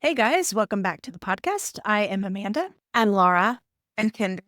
Hey guys, welcome back to the podcast. I am Amanda And Laura. and Kendra,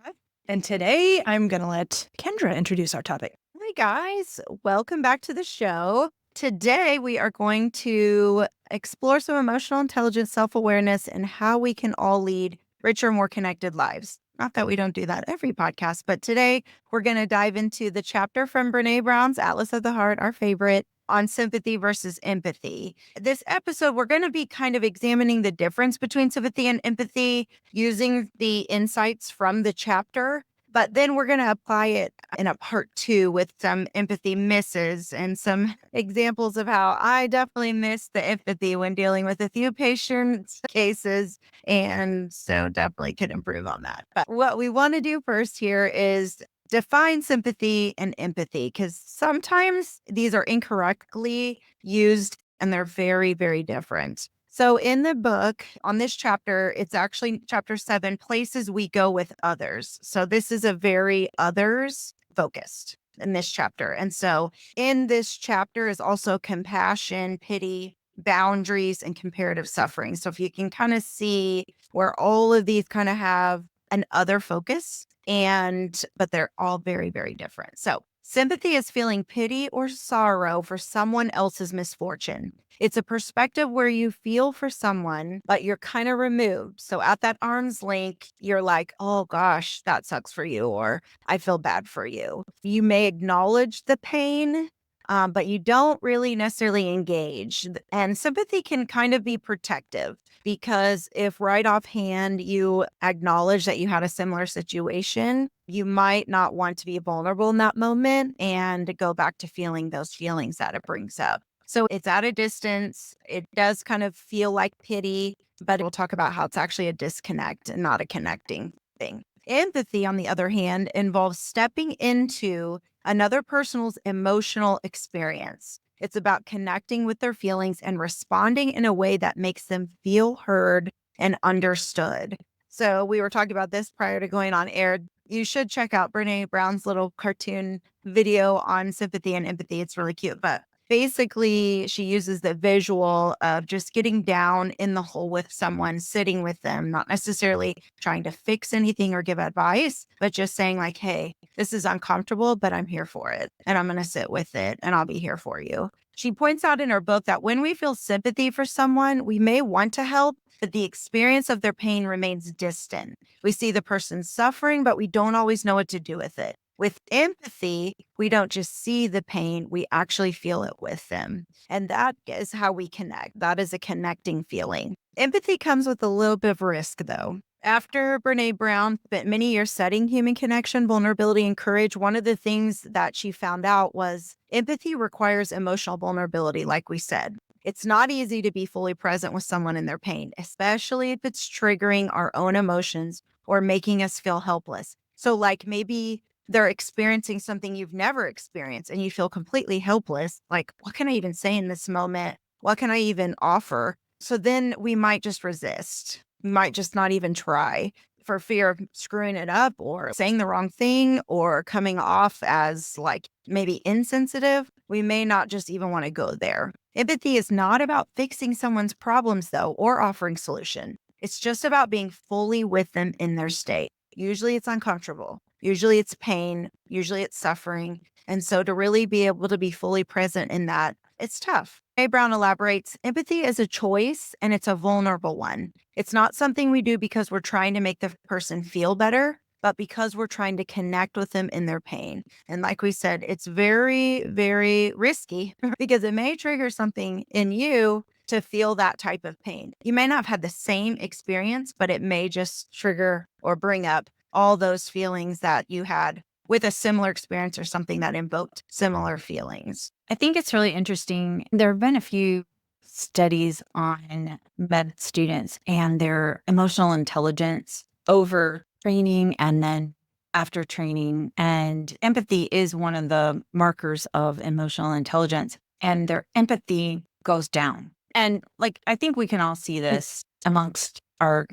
and today I'm going to let Kendra introduce our topic. Hey guys, welcome back to the show. Today we are going to explore some emotional intelligence, self-awareness, and how we can all lead richer, more connected lives. Not that we don't do that every podcast, but today we're going to dive into the chapter from Brené Brown's Atlas of the Heart, our favorite, on sympathy versus empathy. This episode, we're going to be kind of examining the difference between sympathy and empathy using the insights from the chapter. But then we're going to apply it in a part 2 with some empathy misses and some examples of how I definitely miss the empathy when dealing with a few patients' cases. And so definitely could improve on that. But what we want to do first here is define sympathy and empathy, because sometimes these are incorrectly used and they're very, very different. So in the book on this chapter, it's actually chapter 7, places we go with others. So this is a very others focused in this chapter. And so in this chapter is also compassion, pity, boundaries, and comparative suffering. So if you can kind of see where all of these kind of have an other focus, but they're all very, very different. So sympathy is feeling pity or sorrow for someone else's misfortune. It's a perspective where you feel for someone, but you're kind of removed. So at that arm's length, you're like, oh gosh, that sucks for you, or I feel bad for you. You may acknowledge the pain, but you don't really necessarily engage. And sympathy can kind of be protective, because if right offhand you acknowledge that you had a similar situation, you might not want to be vulnerable in that moment and go back to feeling those feelings that it brings up. So it's at a distance. It does kind of feel like pity, but we'll talk about how it's actually a disconnect and not a connecting thing. Empathy, on the other hand, involves stepping into another person's emotional experience. It's about connecting with their feelings and responding in a way that makes them feel heard and understood. So we were talking about this prior to going on air. You should check out Brené Brown's little cartoon video on sympathy and empathy. It's really cute. But basically, she uses the visual of just getting down in the hole with someone, sitting with them, not necessarily trying to fix anything or give advice, but just saying like, hey, this is uncomfortable, but I'm here for it. And I'm going to sit with it and I'll be here for you. She points out in her book that when we feel sympathy for someone, we may want to help, but the experience of their pain remains distant. We see the person suffering, but we don't always know what to do with it. With empathy, we don't just see the pain, we actually feel it with them. And that is how we connect. That is a connecting feeling. Empathy comes with a little bit of risk, though. After Brené Brown spent many years studying human connection, vulnerability, and courage, one of the things that she found out was empathy requires emotional vulnerability, like we said. It's not easy to be fully present with someone in their pain, especially if it's triggering our own emotions or making us feel helpless. So, like maybe they're experiencing something you've never experienced and you feel completely helpless. Like, what can I even say in this moment? What can I even offer? So then we might just resist. We might just not even try for fear of screwing it up or saying the wrong thing or coming off as like maybe insensitive. We may not just even want to go there. Empathy is not about fixing someone's problems, though, or offering solution. It's just about being fully with them in their state. Usually it's uncomfortable. Usually it's pain. Usually it's suffering. And so to really be able to be fully present in that, it's tough. Brené Brown elaborates, empathy is a choice and it's a vulnerable one. It's not something we do because we're trying to make the person feel better, but because we're trying to connect with them in their pain. And like we said, it's very, very risky because it may trigger something in you to feel that type of pain. You may not have had the same experience, but it may just trigger or bring up all those feelings that you had with a similar experience or something that invoked similar feelings. I think it's really interesting. There have been a few studies on med students and their emotional intelligence over training and then after training. And empathy is one of the markers of emotional intelligence, and their empathy goes down. And like, I think we can all see this amongst our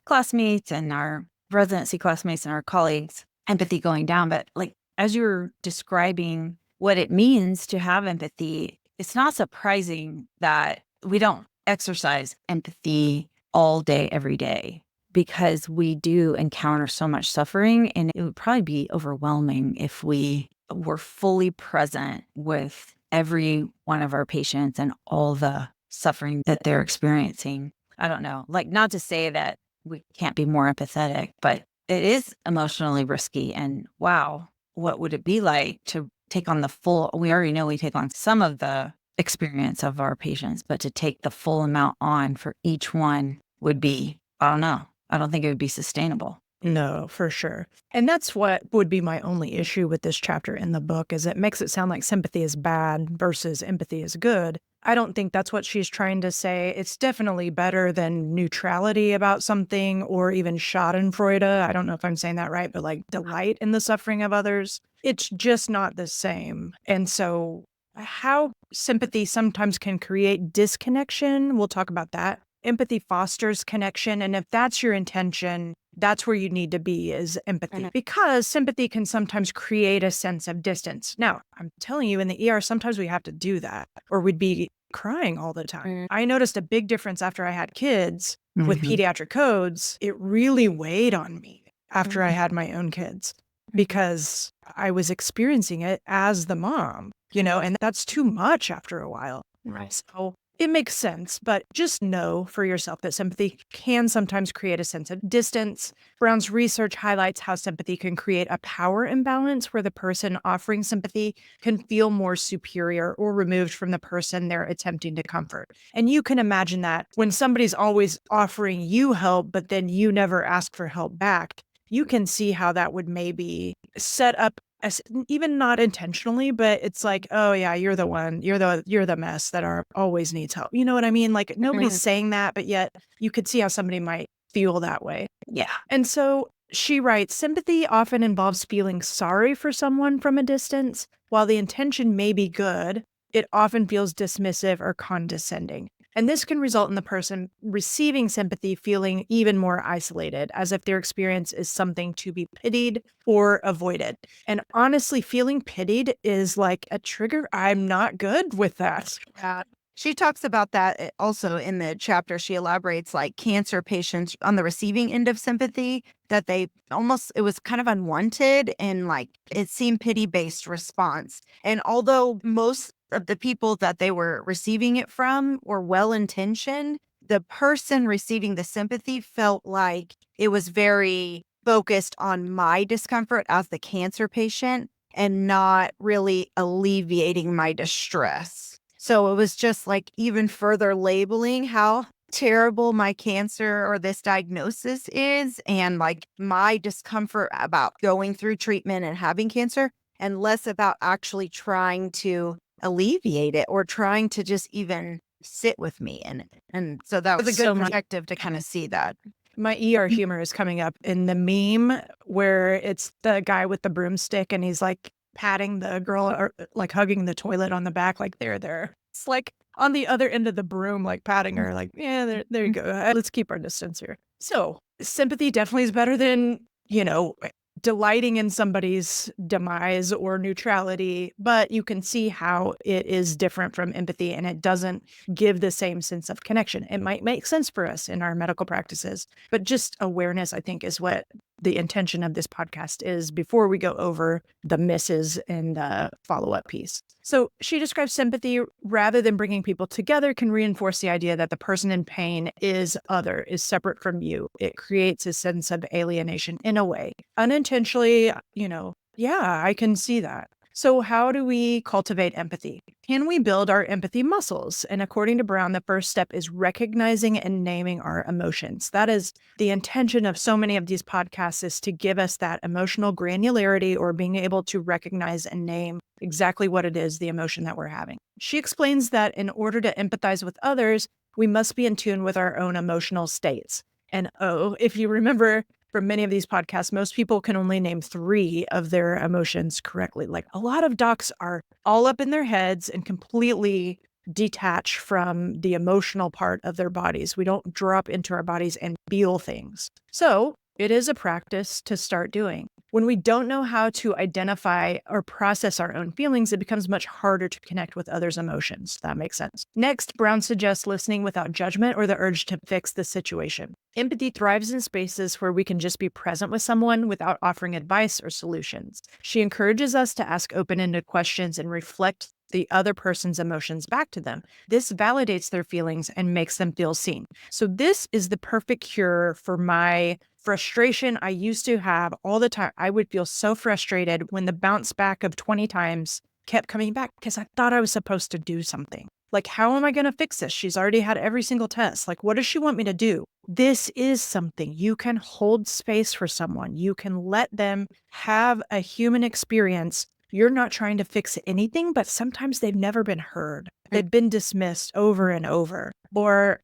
classmates and our residency classmates and our colleagues, empathy going down. But like, as you were describing what it means to have empathy, it's not surprising that we don't exercise empathy all day, every day, because we do encounter so much suffering, and it would probably be overwhelming if we were fully present with every one of our patients and all the suffering that they're experiencing. I don't know, like, not to say that we can't be more empathetic, but it is emotionally risky. And wow, what would it be like to take on the full? We already know we take on some of the experience of our patients, but to take the full amount on for each one would be, I don't know. I don't think it would be sustainable. No, for sure. And that's what would be my only issue with this chapter in the book is it makes it sound like sympathy is bad versus empathy is good. I don't think that's what she's trying to say. It's definitely better than neutrality about something or even schadenfreude. I don't know if I'm saying that right, but like delight in the suffering of others. It's just not the same. And so how sympathy sometimes can create disconnection, we'll talk about that. Empathy fosters connection. And if that's your intention, that's where you need to be is empathy, because sympathy can sometimes create a sense of distance. Now, I'm telling you, in the ER, sometimes we have to do that or we'd be crying all the time. I noticed a big difference after I had kids with pediatric codes. It really weighed on me after I had my own kids because I was experiencing it as the mom, and that's too much after a while. Right. So it makes sense, but just know for yourself that sympathy can sometimes create a sense of distance. Brown's research highlights how sympathy can create a power imbalance where the person offering sympathy can feel more superior or removed from the person they're attempting to comfort. And you can imagine that when somebody's always offering you help, but then you never ask for help back, you can see how that would maybe set up as even not intentionally, but it's like, oh yeah, you're the one, you're the mess that always needs help. You know what I mean? Like nobody's saying that, but yet you could see how somebody might feel that way. Yeah. And so she writes, sympathy often involves feeling sorry for someone from a distance. While the intention may be good, it often feels dismissive or condescending. And this can result in the person receiving sympathy feeling even more isolated, as if their experience is something to be pitied or avoided. And honestly, feeling pitied is like a trigger. I'm not good with that. Yeah. She talks about that also in the chapter. She elaborates like cancer patients on the receiving end of sympathy that it was kind of unwanted and like it seemed pity-based response. And although most of the people that they were receiving it from were well-intentioned, the person receiving the sympathy felt like it was very focused on my discomfort as the cancer patient and not really alleviating my distress. So it was just like even further labeling how terrible my cancer or this diagnosis is and like my discomfort about going through treatment and having cancer, and less about actually trying to alleviate it or trying to just even sit with me in it. And so that was a good perspective to kind of see that. My ER humor is coming up in the meme where it's the guy with the broomstick and he's like patting the girl or like hugging the toilet on the back, like there. It's like on the other end of the broom, like patting her, like, yeah, there you go. Let's keep our distance here. So sympathy definitely is better than, delighting in somebody's demise or neutrality, but you can see how it is different from empathy and it doesn't give the same sense of connection. It might make sense for us in our medical practices, but just awareness, I think, is what the intention of this podcast is before we go over the misses and the follow-up piece. So she describes sympathy rather than bringing people together can reinforce the idea that the person in pain is other, is separate from you. It creates a sense of alienation in a way. Unintentionally, yeah, I can see that. So how do we cultivate empathy? Can we build our empathy muscles? And according to Brown, the first step is recognizing and naming our emotions. That is the intention of so many of these podcasts, is to give us that emotional granularity or being able to recognize and name exactly what it is, the emotion that we're having. She explains that in order to empathize with others, we must be in tune with our own emotional states. And if you remember from many of these podcasts, most people can only name 3 of their emotions correctly. Like a lot of docs are all up in their heads and completely detached from the emotional part of their bodies. We don't drop into our bodies and feel things. So it is a practice to start doing. When we don't know how to identify or process our own feelings, it becomes much harder to connect with others' emotions. That makes sense. Next, Brown suggests listening without judgment or the urge to fix the situation. Empathy thrives in spaces where we can just be present with someone without offering advice or solutions. She encourages us to ask open-ended questions and reflect the other person's emotions back to them. This validates their feelings and makes them feel seen. So this is the perfect cure for my frustration I used to have all the time. I would feel so frustrated when the bounce back of 20 times kept coming back because I thought I was supposed to do something. Like, how am I going to fix this? She's already had every single test. Like, what does she want me to do? This is something. You can hold space for someone. You can let them have a human experience. You're not trying to fix anything, but sometimes they've never been heard. They've been dismissed over and over, or,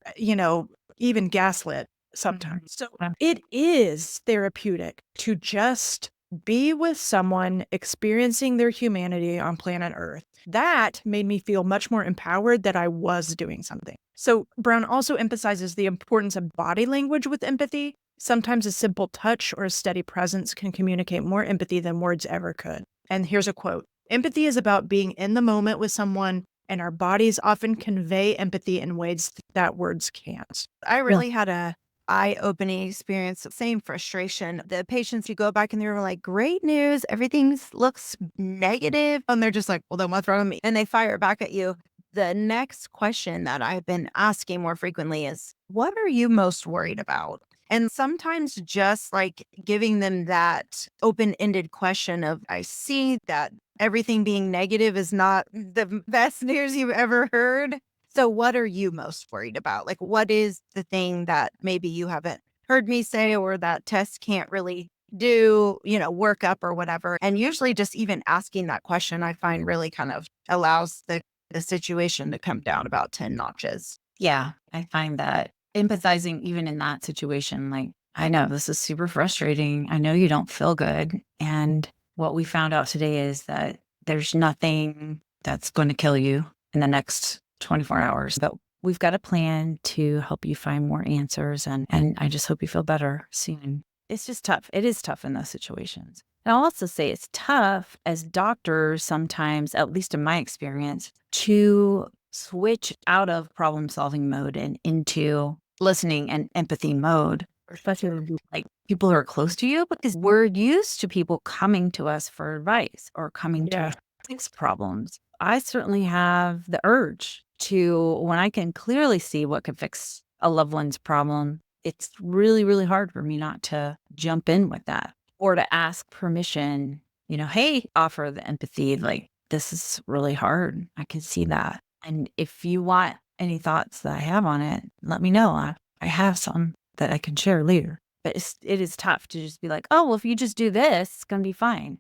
even gaslit sometimes. So it is therapeutic to just be with someone experiencing their humanity on planet Earth. That made me feel much more empowered that I was doing something. So Brown also emphasizes the importance of body language with empathy. Sometimes a simple touch or a steady presence can communicate more empathy than words ever could. And here's a quote. Empathy is about being in the moment with someone, and our bodies often convey empathy in ways that words can't. I really had a eye-opening experience, same frustration. The patients, you go back in the room like, great news, everything looks negative. And they're just like, well, then what's wrong with me? And they fire back at you. The next question that I've been asking more frequently is, what are you most worried about? And sometimes just like giving them that open-ended question of, I see that everything being negative is not the best news you've ever heard. So what are you most worried about? Like, what is the thing that maybe you haven't heard me say or that test can't really do, work up or whatever? And usually just even asking that question, I find really kind of allows the situation to come down about 10 notches. Yeah, I find that empathizing even in that situation, like, I know this is super frustrating. I know you don't feel good. And what we found out today is that there's nothing that's going to kill you in the next 24 hours. But we've got a plan to help you find more answers. And I just hope you feel better soon. It's just tough. It is tough in those situations. And I'll also say it's tough as doctors sometimes, at least in my experience, to switch out of problem solving mode and into listening and empathy mode, especially like people who are close to you, because we're used to people coming to us for advice or coming to us to fix problems. I certainly have the urge to, when I can clearly see what could fix a loved one's problem, it's really, really hard for me not to jump in with that or to ask permission, hey, offer the empathy, like, this is really hard. I can see that. And if you want any thoughts that I have on it, let me know. I have some that I can share later. But it is tough to just be like, oh, well, if you just do this, it's going to be fine,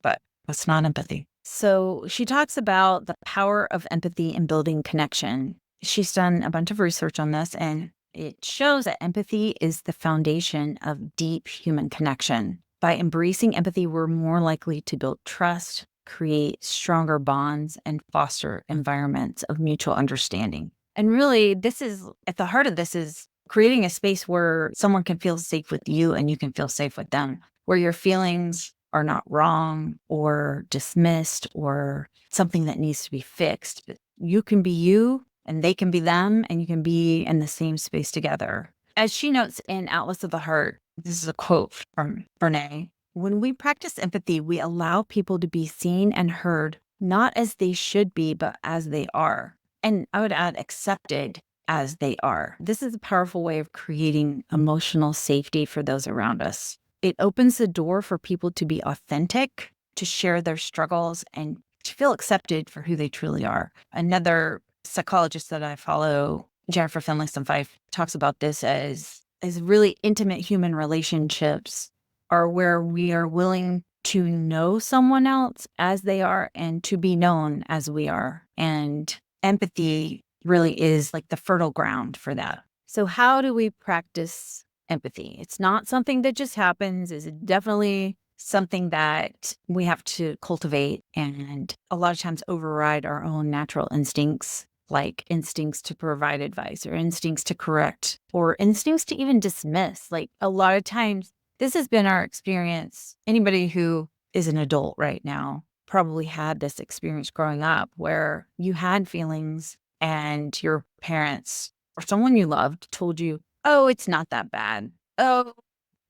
but that's not empathy. So she talks about the power of empathy in building connection. She's done a bunch of research on this, and it shows that empathy is the foundation of deep human connection. By embracing empathy, we're more likely to build trust, create stronger bonds, and foster environments of mutual understanding. And really, this is at the heart of this is creating a space where someone can feel safe with you and you can feel safe with them, where your feelings are not wrong or dismissed or something that needs to be fixed. You can be you and they can be them, and you can be in the same space together. As she notes in Atlas of the Heart, this is a quote from Brené. When we practice empathy, we allow people to be seen and heard, not as they should be, but as they are. And I would add accepted as they are. This is a powerful way of creating emotional safety for those around us. It opens the door for people to be authentic, to share their struggles, and to feel accepted for who they truly are. Another psychologist that I follow, Jennifer Finlayson-Fife, talks about this as really intimate human relationships are where we are willing to know someone else as they are and to be known as we are. And empathy really is like the fertile ground for that. So how do we practice empathy? It's not something that just happens. It's definitely something that we have to cultivate and a lot of times override our own natural instincts, like instincts to provide advice or instincts to correct or instincts to even dismiss. Like a lot of times this has been our experience. Anybody who is an adult right now probably had this experience growing up where you had feelings and your parents or someone you loved told you, oh, it's not that bad. Oh,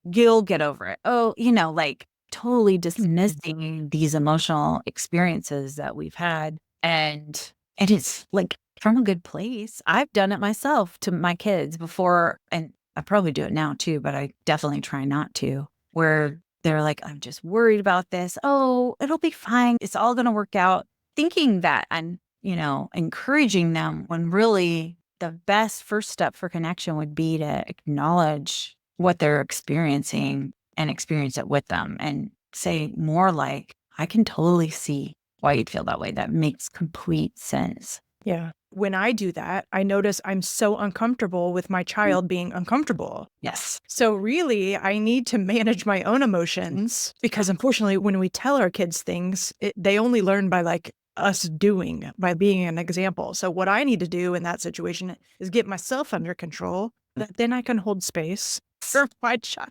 you'll get over it. Oh, like totally dismissing these emotional experiences that we've had. And it's like from a good place. I've done it myself to my kids before, and I probably do it now too, but I definitely try not to, where they're like, I'm just worried about this. Oh, it'll be fine. It's all going to work out. Thinking that I'm, encouraging them when really the best first step for connection would be to acknowledge what they're experiencing and experience it with them and say more like, I can totally see why you'd feel that way. That makes complete sense. Yeah. When I do that, I notice I'm so uncomfortable with my child being uncomfortable. Yes. So really, I need to manage my own emotions because unfortunately, when we tell our kids things, they only learn by like us doing, by being an example. So what I need to do in that situation is get myself under control, that then I can hold space for my child.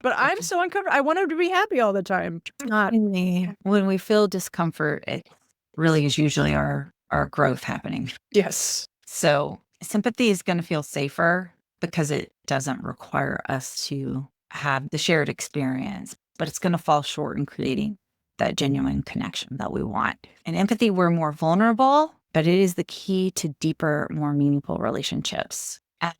But I'm so uncomfortable. I want him to be happy all the time. Not. When we feel discomfort, it really is usually our growth happening. Yes. So sympathy is going to feel safer because it doesn't require us to have the shared experience, but it's going to fall short in creating that genuine connection that we want. In empathy, we're more vulnerable, but it is the key to deeper, more meaningful relationships. And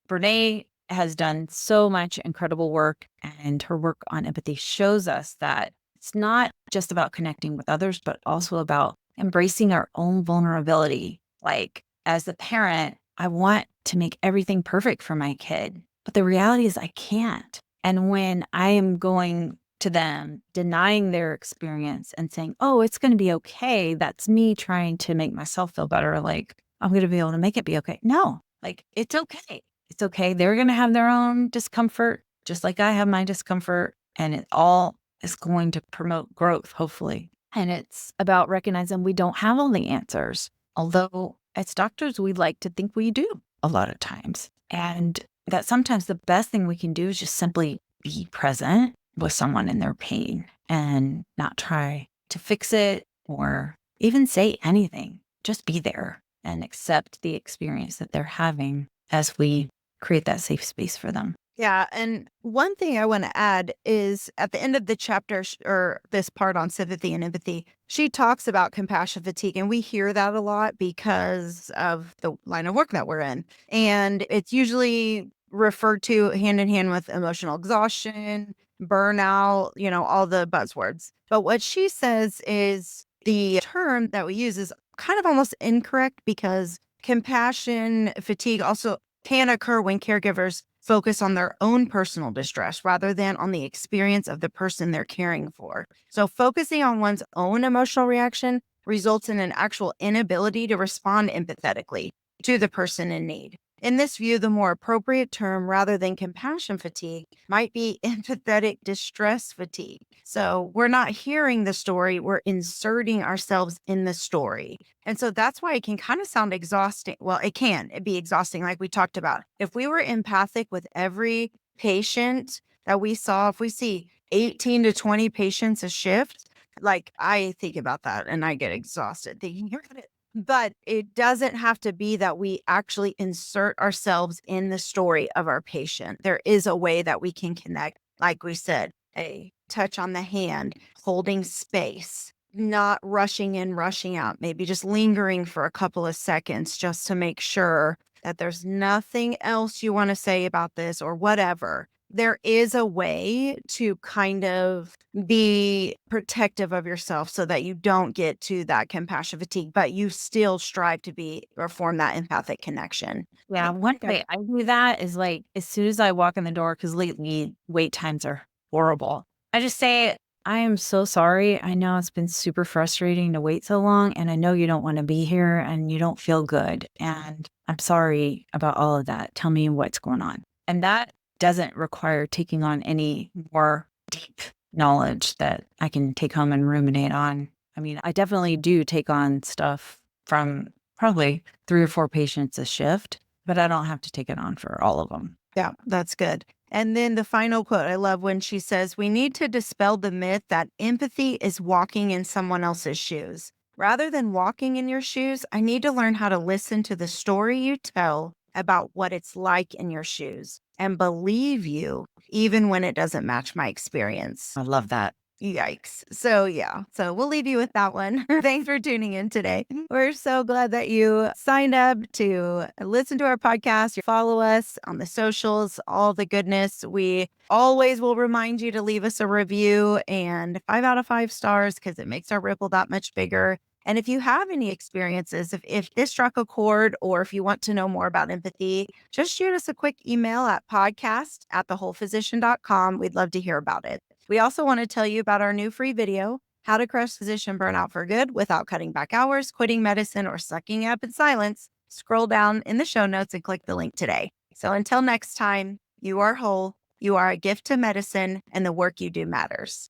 Brené has done so much incredible work, and her work on empathy shows us that it's not just about connecting with others, but also about embracing our own vulnerability. Like, as the parent, I want to make everything perfect for my kid, but the reality is I can't. And when I am going to them, denying their experience and saying, oh, it's going to be okay, that's me trying to make myself feel better. Like, I'm going to be able to make it be okay. No, like, it's okay. It's okay. They're going to have their own discomfort, just like I have my discomfort. And it all is going to promote growth, hopefully. And it's about recognizing we don't have all the answers, although as doctors, we like to think we do a lot of times. And that sometimes the best thing we can do is just simply be present with someone in their pain and not try to fix it or even say anything. Just be there and accept the experience that they're having as we create that safe space for them. Yeah. And one thing I want to add is at the end of the chapter or this part on sympathy and empathy, she talks about compassion fatigue. And we hear that a lot because of the line of work that we're in. And it's usually referred to hand in hand with emotional exhaustion, burnout, all the buzzwords. But what she says is the term that we use is kind of almost incorrect because compassion fatigue also can occur when caregivers focus on their own personal distress rather than on the experience of the person they're caring for. So focusing on one's own emotional reaction results in an actual inability to respond empathetically to the person in need. In this view, the more appropriate term rather than compassion fatigue might be empathetic distress fatigue. So we're not hearing the story, we're inserting ourselves in the story. And so that's why it can kind of sound exhausting. Well, it can be exhausting, like we talked about. If we were empathic with every patient that we saw, if we see 18 to 20 patients a shift, like I think about that and I get exhausted thinking about it. But it doesn't have to be that we actually insert ourselves in the story of our patient. There is a way that we can connect, like we said, a touch on the hand, holding space, not rushing in, rushing out, maybe just lingering for a couple of seconds just to make sure that there's nothing else you want to say about this or whatever. There is a way to kind of be protective of yourself so that you don't get to that compassion fatigue, but you still strive to be or form that empathic connection. Yeah, one way I do that is like as soon as I walk in the door, because lately wait times are horrible. I just say, I am so sorry. I know it's been super frustrating to wait so long, and I know you don't want to be here and you don't feel good. And I'm sorry about all of that. Tell me what's going on. And that doesn't require taking on any more deep knowledge that I can take home and ruminate on. I mean, I definitely do take on stuff from probably 3 or 4 patients a shift, but I don't have to take it on for all of them. Yeah, that's good. And then the final quote, I love when she says, "We need to dispel the myth that empathy is walking in someone else's shoes. Rather than walking in your shoes, I need to learn how to listen to the story you tell about what it's like in your shoes and believe you, even when it doesn't match my experience." I love that. Yikes. So, yeah. So, we'll leave you with that one. Thanks for tuning in today. We're so glad that you signed up to listen to our podcast. You follow us on the socials, all the goodness. We always will remind you to leave us a review and 5 out of 5 stars because it makes our ripple that much bigger. And if you have any experiences, if this struck a chord or if you want to know more about empathy, just shoot us a quick email at podcast@thewholephysician.com. We'd love to hear about it. We also want to tell you about our new free video, How to Crush Physician Burnout for Good Without Cutting Back Hours, Quitting Medicine, or Sucking Up in Silence. Scroll down in the show notes and click the link today. So until next time, you are whole, you are a gift to medicine, and the work you do matters.